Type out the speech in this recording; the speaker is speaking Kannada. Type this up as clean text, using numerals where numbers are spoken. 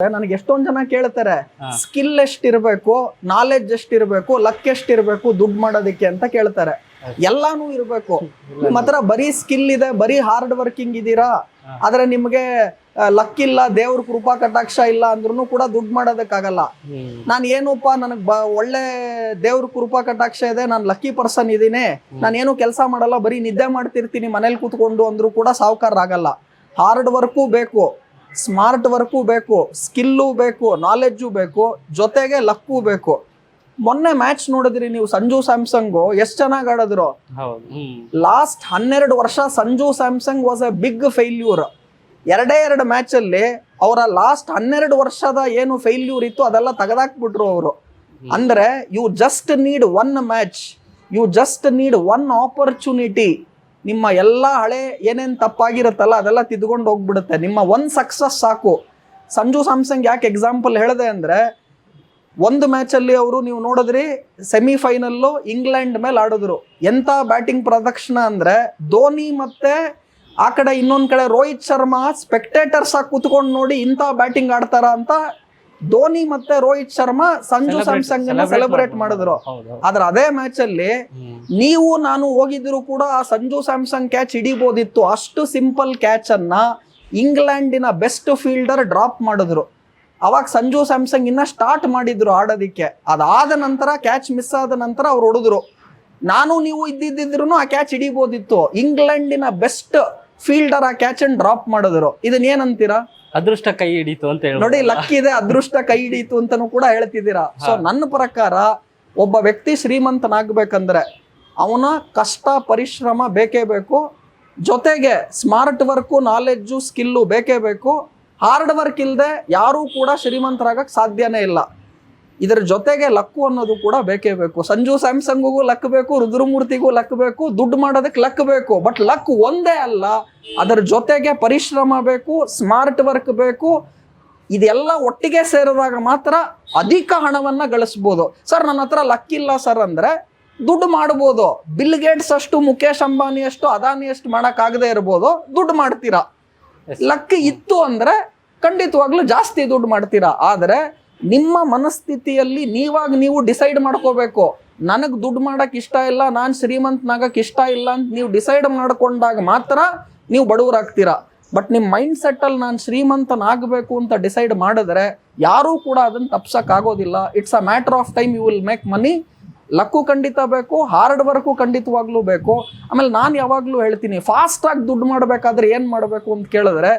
ನನಗೆ ಎಷ್ಟೊಂದ್ ಜನ ಕೇಳ್ತಾರೆ ಸ್ಕಿಲ್ ಎಷ್ಟಿರ್ಬೇಕು, ನಾಲೆಡ್ಜ್ ಎಷ್ಟಿರ್ಬೇಕು, ಲಕ್ ಎಷ್ಟಿರ್ಬೇಕು ದುಡ್ಡು ಮಾಡೋದಕ್ಕೆ ಅಂತ ಕೇಳ್ತಾರೆ. ಎಲ್ಲಾನು ಇರ್ಬೇಕು. ನಿಮ್ ಹತ್ರ ಬರೀ ಸ್ಕಿಲ್ ಇದೆ, ಬರೀ ಹಾರ್ಡ್ ವರ್ಕಿಂಗ್ ಇದೀರಾ, ಆದ್ರೆ ನಿಮ್ಗೆ ಲಕ್ ಇಲ್ಲ, ದೇವ್ರ ಕೃಪಾ ಕಟಾಕ್ಷ ಇಲ್ಲ ಅಂದ್ರೂ ಕೂಡ ದುಡ್ಡು ಮಾಡೋದಕ್ಕಾಗಲ್ಲ. ನಾನು ಏನಪ್ಪಾ ನನಗ್ ಒಳ್ಳೆ ದೇವ್ರ ಕೃಪಾ ಕಟಾಕ್ಷ ಇದೆ, ನಾನು ಲಕ್ಕಿ ಪರ್ಸನ್ ಇದೀನಿ, ನಾನೇನು ಕೆಲಸ ಮಾಡಲ್ಲ, ಬರೀ ನಿದ್ದೆ ಮಾಡ್ತಿರ್ತೀನಿ ಮನೇಲಿ ಕೂತ್ಕೊಂಡು ಅಂದ್ರೂ ಕೂಡ ಸಾವುಕಾರ ಆಗಲ್ಲ. ಹಾರ್ಡ್ ವರ್ಕು ಬೇಕು, ಸ್ಮಾರ್ಟ್ ವರ್ಕು ಬೇಕು, ಸ್ಕಿಲ್ಲು ಬೇಕು, ನಾಲೆಡ್ಜು ಬೇಕು, ಜೊತೆಗೆ ಲಕ್ಕು ಬೇಕು. ಮೊನ್ನೆ ಮ್ಯಾಚ್ ನೋಡಿದ್ರಿ ನೀವು, ಸಂಜು ಸ್ಯಾಮ್ಸಂಗ್ ಎಷ್ಟು ಚೆನ್ನಾಗಿ ಆಡಿದ್ರು. ಲಾಸ್ಟ್ 12 ವರ್ಷ Sanju Samson was a big failure. ಎರಡು ಮ್ಯಾಚ್ ಅಲ್ಲಿ ಅವರ ಲಾಸ್ಟ್ 12 ವರ್ಷದ ಏನು ಫೇಲ್ಯೂರ್ ಇತ್ತು ಅದೆಲ್ಲ ತೆಗೆದಾಕ್ಬಿಟ್ರು ಅವರು. ಅಂದ್ರೆ you just need one match, you just need one opportunity. ನಿಮ್ಮ ಎಲ್ಲ ಹಳೆ ಏನೇನ್ ತಪ್ಪಾಗಿರುತ್ತಲ್ಲ ಅದೆಲ್ಲ ತಿದ್ಕೊಂಡು ಹೋಗ್ಬಿಡುತ್ತೆ. ನಿಮ್ಮ ಒಂದ್ ಸಕ್ಸಸ್ ಸಾಕು. ಸಂಜು ಸ್ಯಾಮ್ಸಂಗ್ ಯಾಕೆ ಎಕ್ಸಾಂಪಲ್ ಹೇಳಿದೆ ಅಂದ್ರೆ, ಒಂದು ಮ್ಯಾಚ್ ಅಲ್ಲಿ ಅವರು ನೀವು ನೋಡಿದ್ರಿ ಸೆಮಿಫೈನಲ್ಲು ಇಂಗ್ಲೆಂಡ್ ಮೇಲೆ ಆಡಿದ್ರು. ಎಂತ ಬ್ಯಾಟಿಂಗ್ ಪ್ರದರ್ಶನ ಅಂದ್ರೆ, ಧೋನಿ ಮತ್ತೆ ಆ ಕಡೆ ಇನ್ನೊಂದ್ ಕಡೆ ರೋಹಿತ್ ಶರ್ಮಾ ಸ್ಪೆಕ್ಟೇಟರ್ಸ್ ಆಗಿ ಕುತ್ಕೊಂಡು ನೋಡಿ ಇಂತ ಬ್ಯಾಟಿಂಗ್ ಆಡ್ತಾರ ಅಂತ ಧೋನಿ ಮತ್ತೆ ರೋಹಿತ್ ಶರ್ಮಾ ಸಂಜು ಸ್ಯಾಮ್ಸಂಗ್ ಅನ್ನ ಸೆಲೆಬ್ರೇಟ್ ಮಾಡಿದ್ರು. ಆದ್ರೆ ಅದೇ ಮ್ಯಾಚ್ ಅಲ್ಲಿ ನೀವು ನಾನು ಹೋಗಿದ್ರು ಕೂಡ ಆ ಸಂಜು ಸ್ಯಾಮ್ಸಂಗ್ ಕ್ಯಾಚ್ ಹಿಡಿಬೋದಿತ್ತು. ಅಷ್ಟು ಸಿಂಪಲ್ ಕ್ಯಾಚ್ ಅನ್ನ ಇಂಗ್ಲೆಂಡಿನ ಬೆಸ್ಟ್ ಫೀಲ್ಡರ್ ಡ್ರಾಪ್ ಮಾಡಿದ್ರು. ಅವಾಗ ಸಂಜು ಸ್ಯಾಮ್ಸಂಗ್ ಇನ್ನ ಸ್ಟಾರ್ಟ್ ಮಾಡಿದ್ರು ಆಡೋದಿಕ್ಕೆ. ಅದಾದ ನಂತರ ಕ್ಯಾಚ್ ಮಿಸ್ ಆದ ನಂತರ ಅವ್ರು ಹೊಡೆದ್ರು. ನಾನು ನೀವು ಇದ್ದಿದ್ರು ಆ ಕ್ಯಾಚ್ ಹಿಡಿಬೋದಿತ್ತು. ಇಂಗ್ಲೆಂಡಿನ ಬೆಸ್ಟ್ ಫೀಲ್ಡರ್ ಆ ಕ್ಯಾಚ್ ಅನ್ನು ಡ್ರಾಪ್ ಮಾಡಿದ್ರು. ಇದನ್ನ ಏನಂತೀರಾ? ಅದೃಷ್ಟ ಕೈ ಹಿಡಿತು ಅಂತ ಹೇಳಿ ನೋಡಿ, ಲಕ್ ಇದೆ, ಅದೃಷ್ಟ ಕೈ ಹಿಡಿತು ಅಂತಾನು ಕೂಡ ಹೇಳ್ತಿದ್ದೀರಾ. ಸೊ ನನ್ನ ಪ್ರಕಾರ ಒಬ್ಬ ವ್ಯಕ್ತಿ ಶ್ರೀಮಂತನಾಗಬೇಕಂದ್ರೆ ಅವನ ಕಷ್ಟ ಪರಿಶ್ರಮ ಬೇಕೇ ಬೇಕು, ಜೊತೆಗೆ ಸ್ಮಾರ್ಟ್ ವರ್ಕು, ನಾಲೆಡ್ಜು, ಸ್ಕಿಲ್ಲು ಬೇಕೇ ಬೇಕು. ಹಾರ್ಡ್ ವರ್ಕ್ ಇಲ್ಲದೆ ಯಾರೂ ಕೂಡ ಶ್ರೀಮಂತರಾಗಕ್ಕೆ ಸಾಧ್ಯನೇ ಇಲ್ಲ. ಇದರ ಜೊತೆಗೆ ಲಕ್ಕು ಅನ್ನೋದು ಕೂಡ ಬೇಕೇ ಬೇಕು. ಸಂಜು ಸ್ಯಾಮ್ಸಂಗ್ಗೂ ಲಕ್ ಬೇಕು, ರುದ್ರಮೂರ್ತಿಗೂ ಲಕ್ ಬೇಕು, ದುಡ್ಡು ಮಾಡೋದಕ್ಕೆ ಲಕ್ ಬೇಕು. ಬಟ್ ಲಕ್ ಒಂದೇ ಅಲ್ಲ, ಅದರ ಜೊತೆಗೆ ಪರಿಶ್ರಮ ಬೇಕು, ಸ್ಮಾರ್ಟ್ ವರ್ಕ್ ಬೇಕು. ಇದೆಲ್ಲ ಒಟ್ಟಿಗೆ ಸೇರಿದಾಗ ಮಾತ್ರ ಅಧಿಕ ಹಣವನ್ನ ಗಳಿಸ್ಬೋದು. ಸರ್ ನನ್ನ ಹತ್ರ ಲಕ್ ಇಲ್ಲ ಸರ್ ಅಂದ್ರೆ ದುಡ್ಡು ಮಾಡ್ಬೋದು. ಬಿಲ್ ಗೇಟ್ಸ್ ಅಷ್ಟು, ಮುಖೇಶ್ ಅಂಬಾನಿ ಅಷ್ಟು, ಅದಾನಿ ಅಷ್ಟು ಮಾಡೋಕ್ಕಾಗದೇ ಇರ್ಬೋದು, ದುಡ್ಡು ಮಾಡ್ತೀರಾ. ಲಕ್ ಇತ್ತು ಅಂದ್ರೆ ಖಂಡಿತವಾಗ್ಲೂ ಜಾಸ್ತಿ ದುಡ್ಡು ಮಾಡ್ತೀರಾ. ಆದ್ರೆ ನಿಮ್ಮ ಮನಸ್ಥಿತಿಯಲ್ಲಿ ನೀವಾಗ ನೀವು ಡಿಸೈಡ್ ಮಾಡ್ಕೋಬೇಕು, ನನಗೆ ದುಡ್ಡು ಮಾಡಕ್ ಇಷ್ಟ ಇಲ್ಲ, ನಾನು ಶ್ರೀಮಂತನಾಗಕ್ಕೆ ಇಷ್ಟ ಇಲ್ಲ ಅಂತ ನೀವು ಡಿಸೈಡ್ ಮಾಡ್ಕೊಂಡಾಗ ಮಾತ್ರ ನೀವು ಬಡವರಾಗ್ತೀರಾ. ಬಟ್ ನಿಮ್ಮ ಮೈಂಡ್ ಸೆಟ್ಟಲ್ಲಿ ನಾನು ಶ್ರೀಮಂತನಾಗಬೇಕು ಅಂತ ಡಿಸೈಡ್ ಮಾಡಿದ್ರೆ ಯಾರೂ ಕೂಡ ಅದನ್ನು ತಪ್ಸಕ್ಕಾಗೋದಿಲ್ಲ. It's a matter of time, you will make money. Luck ಖಂಡಿತ ಬೇಕು, ಹಾರ್ಡ್ ವರ್ಕು ಖಂಡಿತವಾಗ್ಲೂ ಬೇಕು. ಆಮೇಲೆ ನಾನು ಯಾವಾಗಲೂ ಹೇಳ್ತೀನಿ, ಫಾಸ್ಟಾಗಿ ದುಡ್ಡು ಮಾಡಬೇಕಾದ್ರೆ ಏನು ಮಾಡಬೇಕು ಅಂತ ಕೇಳಿದ್ರೆ,